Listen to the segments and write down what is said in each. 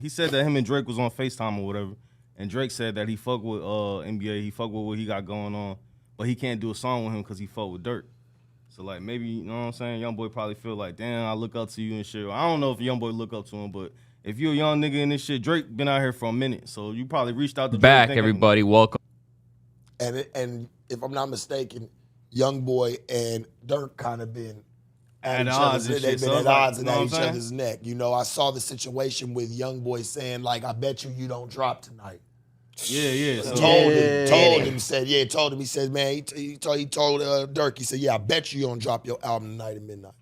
He said that him and Drake was on FaceTime or whatever, and Drake said that he fuck with NBA, he fuck with what he got going on, but he can't do a song with him because he fuck with Dirk. So like maybe, you know what I'm saying, YoungBoy probably feel like, damn, I look up to you and shit. I don't know if YoungBoy look up to him, but if you're a young nigga in this shit, Drake been out here for a minute, so you probably reached out to Drake. Back, everybody, welcome. And if I'm not mistaken, YoungBoy and Dirk kind of been at odds. They've been at odds and at each other's neck. You know, I saw the situation with YoungBoy saying like, "I bet you don't drop tonight." Yeah. So told him, he said, man, he told Dirk, he said, yeah, I bet you don't drop your album tonight at midnight.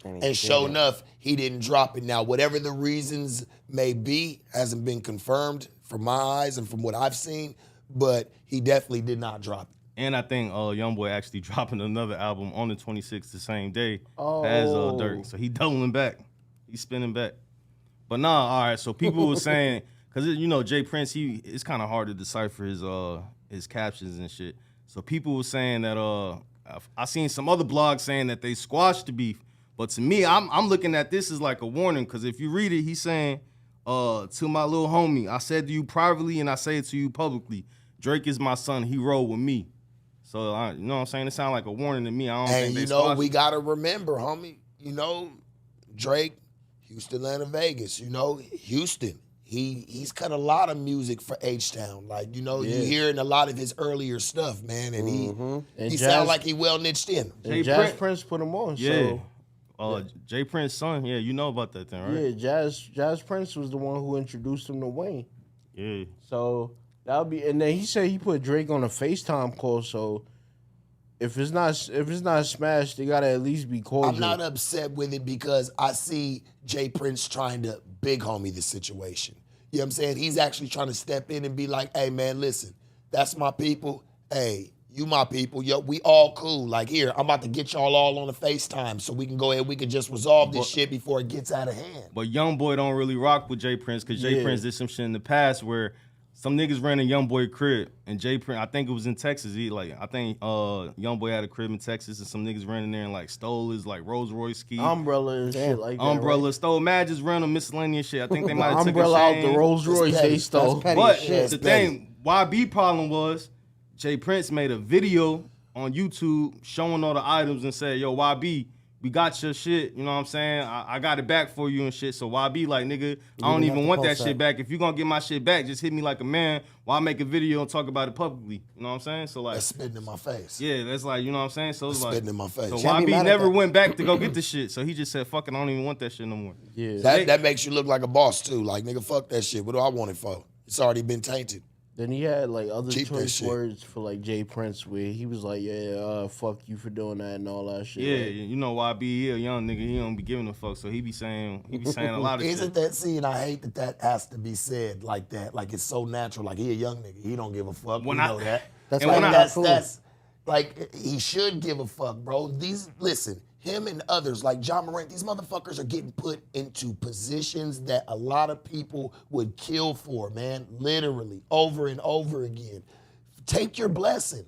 And sure enough, he didn't drop it. Now, whatever the reasons may be, hasn't been confirmed from my eyes and from what I've seen, but he definitely did not drop it. And I think YoungBoy actually dropping another album on the 26th the same day as Dirk. So he doubling back. He's spinning back. But nah, all right, so people were saying, because, you know, Jay Prince, it's kind of hard to decipher his captions and shit. So people were saying that, I seen some other blogs saying that they squashed the beef. But to me, I'm looking at this as like a warning, because if you read it, he's saying, to my little homie, I said to you privately and I say it to you publicly, Drake is my son, he rolled with me. So, you know what I'm saying? It sounds like a warning to me. I don't think they squashed we got to remember, homie, you know, Drake, Houston, Atlanta, Vegas, you know, Houston. He's cut a lot of music for H-Town. Like, you know, you hearing a lot of his earlier stuff, man, and he sound like he well niched in. Jazz Prince put him on, yeah. So. Jay Prince's son, yeah, you know about that thing, right? Yeah, Jazz Prince was the one who introduced him to Wayne. Yeah. So that'll be, and then he said he put Drake on a FaceTime call. So if it's not smashed, they gotta at least be cordial. I'm not upset with it because I see Jay Prince trying to big homie the situation. You know what I'm saying? He's actually trying to step in and be like, hey man, listen, that's my people. Hey, you my people. Yo, we all cool. Like, here, I'm about to get y'all all on a FaceTime so we can go ahead, we can just resolve this shit before it gets out of hand. But YoungBoy don't really rock with Jay Prince, because Jay Prince did some shit in the past where some niggas ran a YoungBoy crib, and Jay Prince, I think it was in Texas. I think YoungBoy had a crib in Texas, and some niggas ran in there and like stole his like Rolls Royce ski, umbrella and shit like that. Umbrella, right? Stole mad, just random miscellaneous shit. I think they might have took a umbrella chain. out the Rolls Royce they stole. But the thing, YB problem was Jay Prince made a video on YouTube showing all the items and said, yo, YB, we got your shit, you know what I'm saying? I got it back for you and shit. So YB like, nigga, I don't even want that shit back. If you gonna get my shit back, just hit me like a man while I make a video and talk about it publicly. You know what I'm saying? So like, that's spitting in my face. Yeah, that's like, you know what I'm saying? So it's like, spitting in my face. So YB never went back to go get the shit. So he just said, fuck it, I don't even want that shit no more. Yeah. That makes you look like a boss too. Like, nigga, fuck that shit. What do I want it for? It's already been tainted. Then he had like other choice words for like Jay Prince, where he was like, fuck you for doing that and all that shit. Yeah, like, you know YB, he a young nigga, he don't be giving a fuck, so he be saying a lot of shit. Isn't that, see, and I hate that has to be said like that. Like, it's so natural. Like, he a young nigga, he don't give a fuck. We know that. That's like, he should give a fuck, bro. Listen, him and others like John Morant, these motherfuckers are getting put into positions that a lot of people would kill for, man. Literally, over and over again. Take your blessing.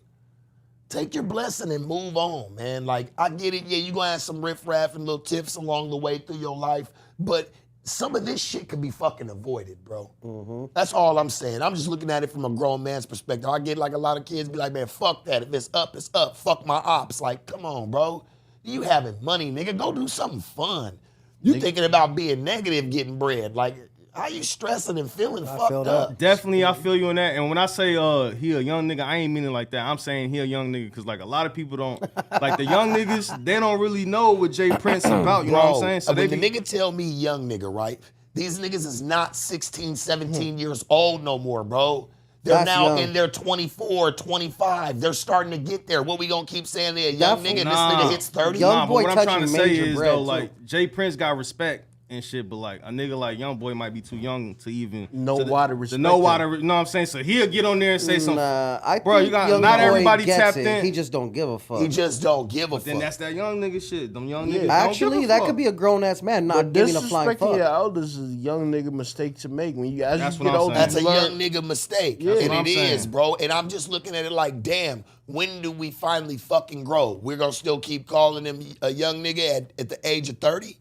Take your blessing and move on, man. Like, I get it. Yeah, you're going to have some riffraff and little tips along the way through your life, but some of this shit can be fucking avoided, bro. That's all I'm saying. I'm just looking at it from a grown man's perspective. I get like a lot of kids be like, man, fuck that. If it's up, it's up. Fuck my ops. Like, come on, bro. You having money, nigga. Go do something fun. You thinking about being negative, getting bread. Like, how you stressing and feeling fucked up? Definitely, I feel you on that. And when I say he a young nigga, I ain't meaning like that. I'm saying he a young nigga because like a lot of people don't, like the young niggas, they don't really know what Jay Prince about. You know what I'm saying? So when the nigga tell me young nigga, right? These niggas is not 16, 17 years old no more, bro. They're now in their 24, 25. They're starting to get there. What we gonna keep saying there? Young nigga, this nigga hits 30? But what I'm trying to say is, though, like, Jay Prince got respect and shit, but like a nigga like YoungBoy might be too young to even know why to respect. You know what I'm saying? So he'll get on there and say something. Bro, you got not everybody tapped in. He just don't give a fuck. He just don't give a fuck. Then that's that young nigga shit. Them young niggas. Actually, that could be a grown ass man not giving a flying fuck. Your elders is a young nigga mistake to make. When you as you get older, that's a young nigga mistake, and it is, bro. And I'm just looking at it like, damn. When do we finally fucking grow? We're gonna still keep calling him a young nigga at the age of 30?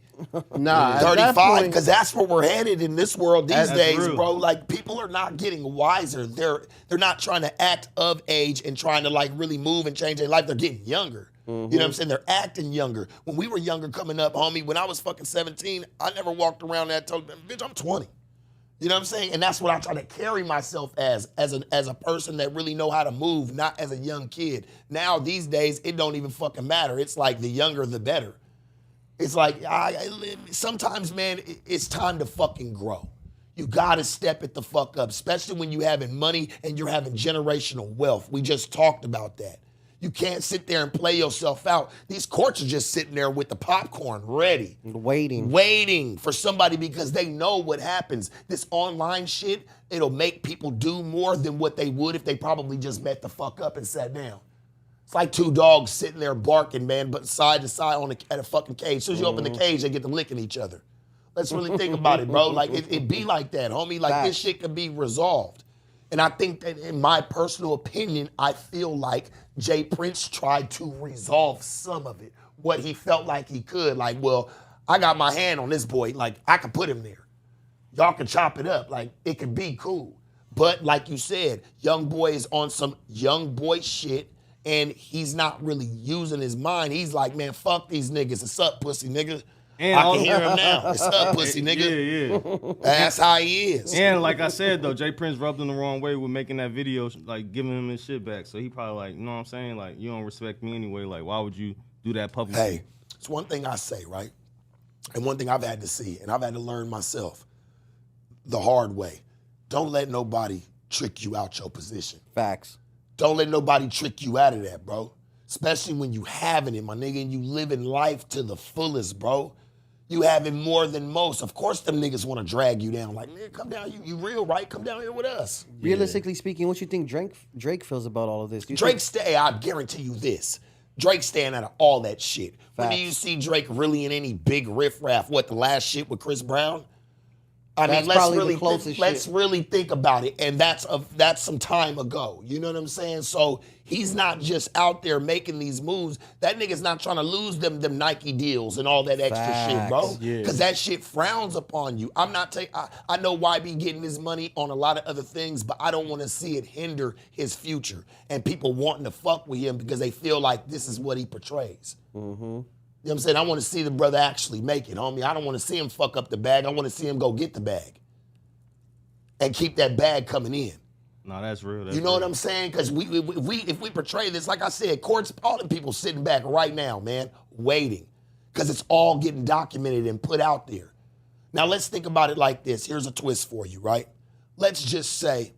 Nah, 35, because that's where we're headed in this world these days, real. bro. Like, people are not getting wiser. They're not trying to act of age and trying to like really move and change their life. They're getting younger. You know what I'm saying? They're acting younger. When we were younger coming up, homie, when I was fucking 17, I never walked around that told them, bitch, I'm 20. You know what I'm saying? And that's what I try to carry myself as a person that really know how to move, not as a young kid. Now, these days, it don't even fucking matter. It's like the younger, the better. It's like, sometimes, man, it's time to fucking grow. You gotta step it the fuck up, especially when you having money and you're having generational wealth. We just talked about that. You can't sit there and play yourself out. These courts are just sitting there with the popcorn ready. Waiting for somebody because they know what happens. This online shit, it'll make people do more than what they would if they probably just met the fuck up and sat down. It's like two dogs sitting there barking, man, but side to side at a fucking cage. As soon as you open the cage, they get to licking each other. Let's really think about it, bro. Like, it be like that, homie. Like, this shit could be resolved. And I think that in my personal opinion, I feel like Jay Prince tried to resolve some of it, what he felt like he could. Like, well, I got my hand on this boy. Like, I could put him there. Y'all can chop it up. Like, it could be cool. But like you said, YoungBoy is on some YoungBoy shit, and he's not really using his mind. He's like, man, fuck these niggas. It's up, pussy nigga. And I can hear him now. It's up, pussy nigga. Yeah. That's how he is. And like I said, though, Jay Prince rubbed him the wrong way with making that video, like giving him his shit back. So he probably like, you know what I'm saying? Like, you don't respect me anyway. Like, why would you do that publicly? Hey, it's one thing I say, right? And one thing I've had to see, and I've had to learn myself the hard way. Don't let nobody trick you out your position. Facts. Don't let nobody trick you out of that, bro. Especially when you having it, my nigga, and you living life to the fullest, bro. You having more than most. Of course them niggas want to drag you down. Like, nigga, come down. You real, right? Come down here with us. Realistically speaking, what you think Drake feels about all of this? I guarantee you this. Drake staying out of all that shit. Facts. When do you see Drake really in any big riffraff? What, the last shit with Chris Brown? Let's really think about it. And that's some time ago. You know what I'm saying? So he's not just out there making these moves. That nigga's not trying to lose them Nike deals and all that extra shit, bro. Because that shit frowns upon you. I know YB getting his money on a lot of other things, but I don't want to see it hinder his future and people wanting to fuck with him because they feel like this is what he portrays. Mm-hmm. You know what I'm saying? I want to see the brother actually make it, homie. I don't want to see him fuck up the bag. I want to see him go get the bag and keep that bag coming in. No, that's real. You know what I'm saying? Because if we portray this, like I said, courts, all the people sitting back right now, man, waiting. Because it's all getting documented and put out there. Now, let's think about it like this. Here's a twist for you, right? Let's just say,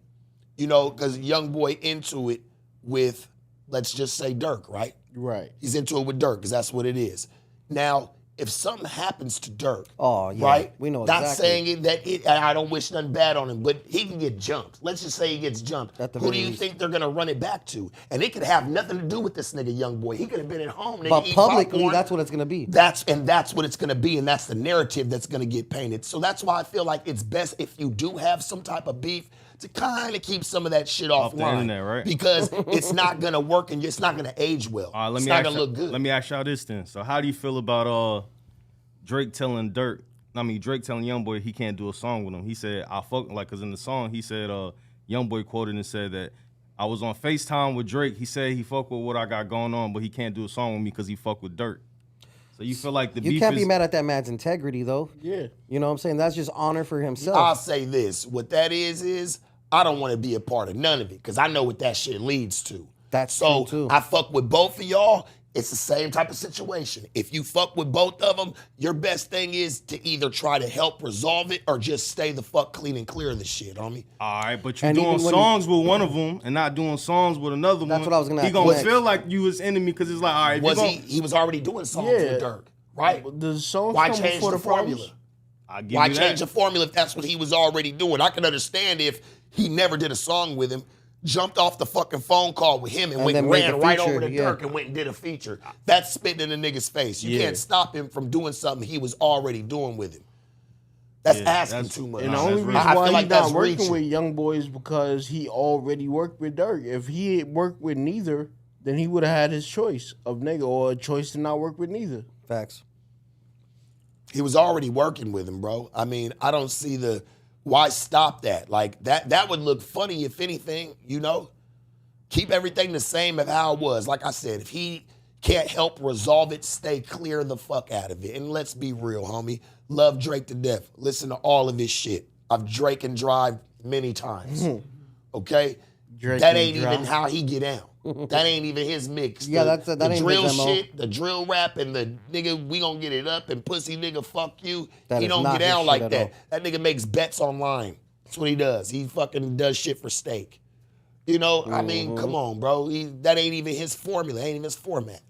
you know, because YoungBoy into it with, let's just say Dirk, right? Right. He's into it with Dirk because that's what it is. Now, if something happens to Dirk, right? We know exactly. Not saying that I don't wish nothing bad on him, but he can get jumped. Let's just say he gets jumped. Who do you think they're gonna run it back to? And it could have nothing to do with this nigga YoungBoy. He could have been at home. But publicly, that's what it's gonna be. That's what it's gonna be, and that's the narrative that's gonna get painted. So that's why I feel like it's best if you do have some type of beef to kind of keep some of that shit offline, the internet, right? Because it's not gonna work and it's not gonna age well. All right, it's not gonna look good. Let me ask y'all this then. So how do you feel about Drake telling YoungBoy he can't do a song with him? He said, because in the song he said, YoungBoy quoted and said that I was on FaceTime with Drake. He said he fuck with what I got going on, but he can't do a song with me because he fuck with Dirk. So you feel like you can't be mad at that man's integrity, though. Yeah. You know what I'm saying? That's just honor for himself. I'll say this. What that is I don't want to be a part of none of it because I know what that shit leads to. That's true, too. I fuck with both of y'all. It's the same type of situation. If you fuck with both of them, your best thing is to either try to help resolve it or just stay the fuck clean and clear of the shit, homie. All right, but you're doing songs with one of them and not doing songs with another one. That's what I was going to ask. He going to feel like you his enemy because it's like, all right. He was already doing songs with Dirk, right? The songs Why change the formula? Why change the formula if that's what he was already doing? I can understand if he never did a song with him, jumped off the fucking phone call with him and ran right over to Dirk and went and did a feature. That's spitting in a nigga's face. You can't stop him from doing something he was already doing with him. That's asking too much. And the only reason why he's not working with YoungBoy is because he already worked with Dirk. If he had worked with neither, then he would have had his choice of nigga or a choice to not work with neither. Facts. He was already working with him, bro. I mean, I don't see why stop that? Like, that would look funny if anything, you know? Keep everything the same as how it was. Like I said, if he can't help resolve it, stay clear the fuck out of it. And let's be real, homie. Love Drake to death. Listen to all of his shit. I've Drake and Drive many times. Okay? Drake that and ain't Drive. even how he get down. That ain't even his mix. Yeah, the that ain't drill his MO. shit, the drill rap, and the nigga, we gonna get it up, and pussy nigga, fuck you. That He is don't not get down his like shit at that. That nigga makes bets online. That's what he does. He fucking does shit for steak. You know, I mean, come on, bro. That ain't even his formula. Ain't even his format.